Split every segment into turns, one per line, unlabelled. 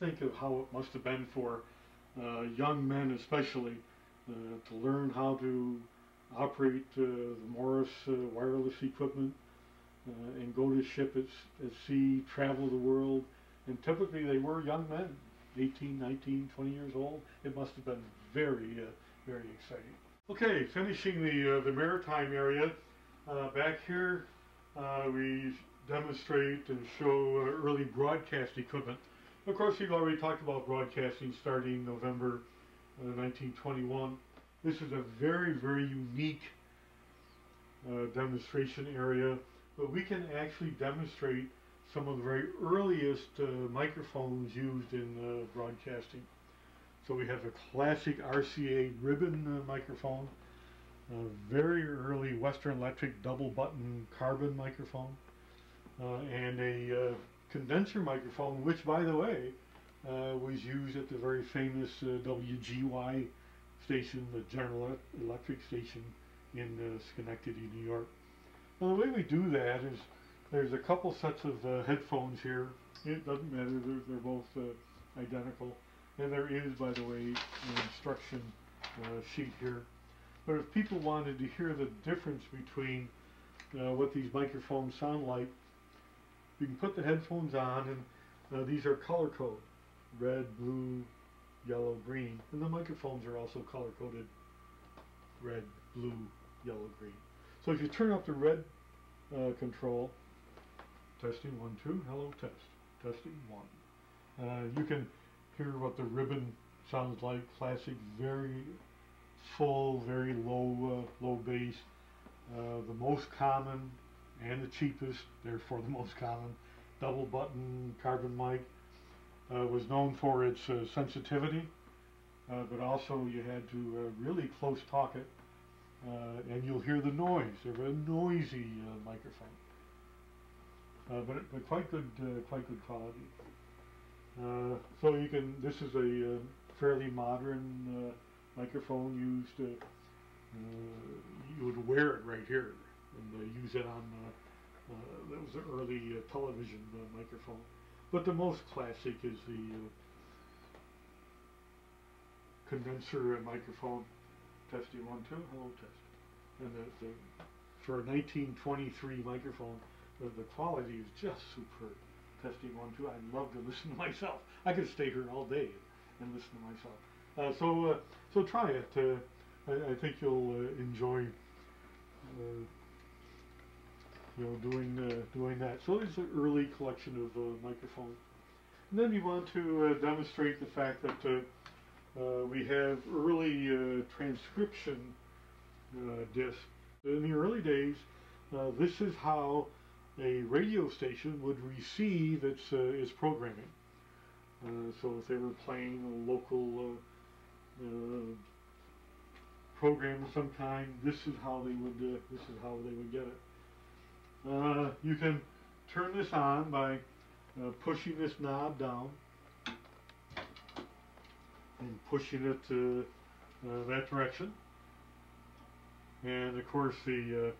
Think of how it must have been for young men especially to learn how to operate the Morris wireless equipment and go to ship at sea, travel the world. And typically they were young men, 18, 19, 20 years old. It must have been very, very exciting. Okay, finishing the maritime area. Back here we demonstrate and show early broadcast equipment. Of course, we've already talked about broadcasting starting November 1921. This is a very, very unique demonstration area, but we can actually demonstrate some of the very earliest microphones used in broadcasting. So we have a classic RCA ribbon microphone, a very early Western Electric double button carbon microphone, and a condenser microphone, which, by the way, was used at the very famous WGY station, the General Electric station in Schenectady, New York. Now, the way we do that is there's a couple sets of headphones here. It doesn't matter, they're both identical. And there is, by the way, an instruction sheet here. But if people wanted to hear the difference between what these microphones sound like, you can put the headphones on, and these are color code: red, blue, yellow, green. And the microphones are also color coded: red, blue, yellow, green. So if you turn up the red control, testing 1 2, hello, test, testing 1. You can hear what the ribbon sounds like: classic, very full, very low bass. The most common and the cheapest, therefore the most common, double button carbon mic was known for its sensitivity, but also you had to really close talk it, and you'll hear the noise. They're a noisy microphone, but quite good quality. So you can. This is a fairly modern microphone used. You would wear it right here and use it on. That was the early television microphone. But the most classic is the condenser microphone. Testing 1 2, hello, test. And for a 1923 microphone, the quality is just superb. Testing 1 2. I love to listen to myself. I could stay here all day and listen to myself. So try it. I think you'll enjoy doing that. So it's an early collection of microphones. And then we want to demonstrate the fact that we have early transcription discs. In the early days, this is how a radio station would receive its programming. So if they were playing a local program of some kind, this is how they would get it. You can turn this on by pushing this knob down and pushing it that direction. And of course the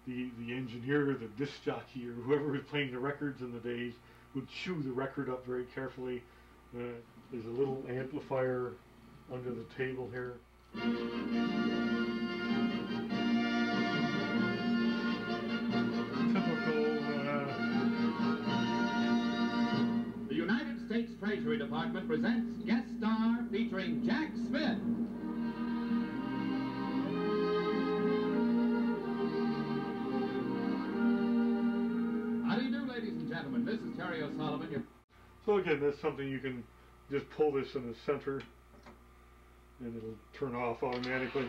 engineer, the disc jockey, or whoever was playing the records in the days would chew the record up very carefully. There's a little amplifier under the table here.
The United States Treasury Department presents Guest Star featuring Jack Smith. How do you do, ladies and gentlemen? This is Terry O'Sullivan.
So again, that's something you can just pull this in the center and it'll turn off automatically.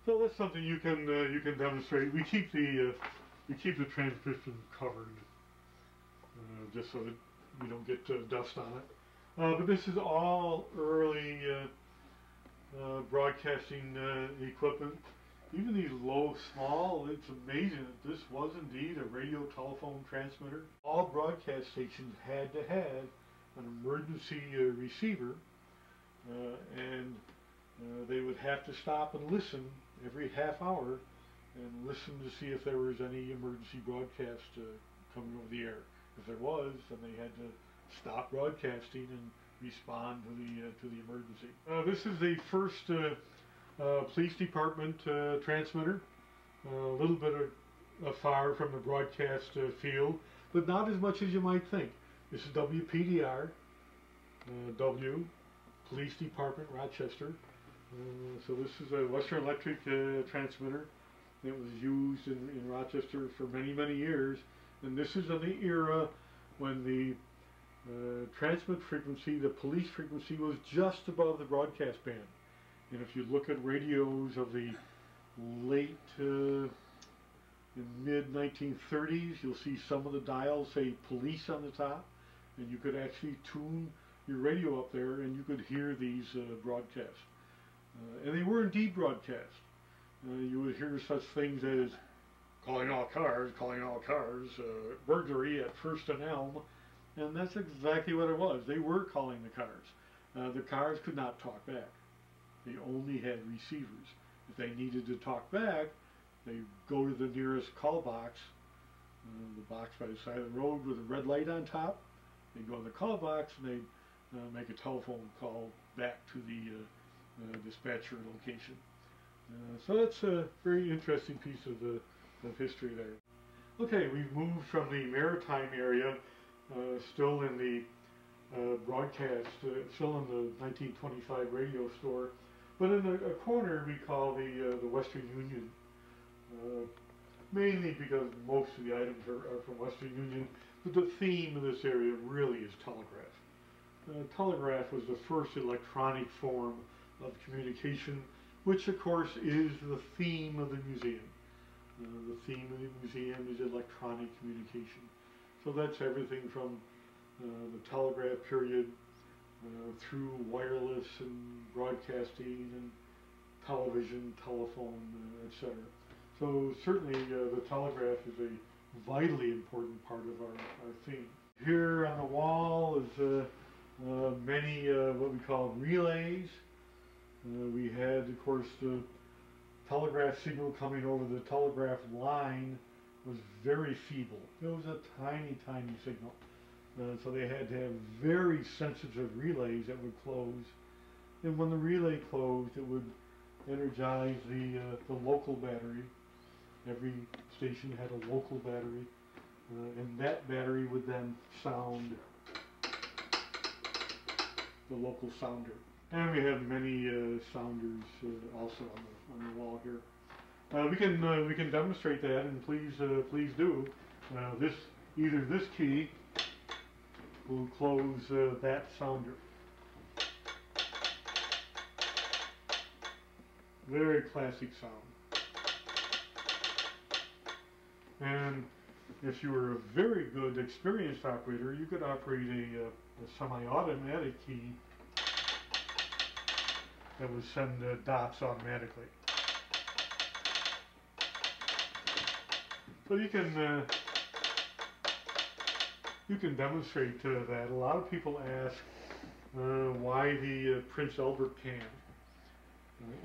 So that's something you can demonstrate. We keep the transcription covered just so that we don't get dust on it. But this is all early broadcasting equipment. Even these small, it's amazing that this was indeed a radio telephone transmitter. All broadcast stations had to have an emergency receiver, and they would have to stop and listen every half hour and listen to see if there was any emergency broadcast coming over the air. if there was, then they had to stop broadcasting and respond to the emergency. This is the first police department transmitter. A little bit far from the broadcast field, but not as much as you might think. This is WPDR, W, Police Department, Rochester. So this is a Western Electric transmitter. It was used in Rochester for many, many years. And this is in the era when the transmit frequency, the police frequency, was just above the broadcast band. And if you look at radios of the late mid-1930s, you'll see some of the dials say police on the top, and you could actually tune your radio up there and you could hear these broadcasts. And they were indeed broadcast. You would hear such things as calling all cars, burglary at First and Elm, and that's exactly what it was. They were calling the cars. The cars could not talk back. They only had receivers. If they needed to talk back, they go to the nearest call box, the box by the side of the road with a red light on top. They go to the call box and they make a telephone call back to the dispatcher location. So that's a very interesting piece of history there. Okay, we've moved from the maritime area, still in the broadcast, still in the 1925 radio store, but in a corner we call the Western Union, mainly because most of the items are from Western Union, but the theme of this area really is telegraph. Telegraph was the first electronic form of communication, which of course is the theme of the museum. The theme of the museum is electronic communication. So that's everything from the telegraph period through wireless and broadcasting and television, telephone, etc. So certainly the telegraph is a vitally important part of our theme. Here on the wall is many what we call relays. We had, of course, the telegraph signal coming over the telegraph line was very feeble. It was a tiny, tiny signal. So they had to have very sensitive relays that would close. And when the relay closed, it would energize the local battery. Every station had a local battery, and that battery would then sound the local sounder. And we have many sounders also on the wall here. We can demonstrate that, and please do. Either this key will close that sounder. Very classic sound. And if you were a very good experienced operator, you could operate a semi-automatic key that would send dots automatically. So you can demonstrate that. A lot of people ask why the Prince Albert can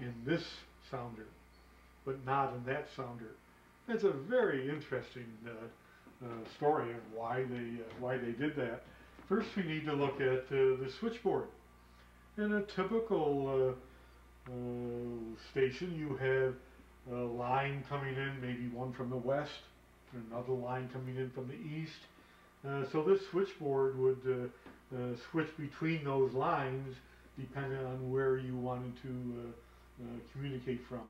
in this sounder, but not in that sounder. That's a very interesting story of why they did that. First, we need to look at the switchboard. In a typical station, you have a line coming in, maybe one from the west, and another line coming in from the east. So this switchboard would switch between those lines depending on where you wanted to communicate from.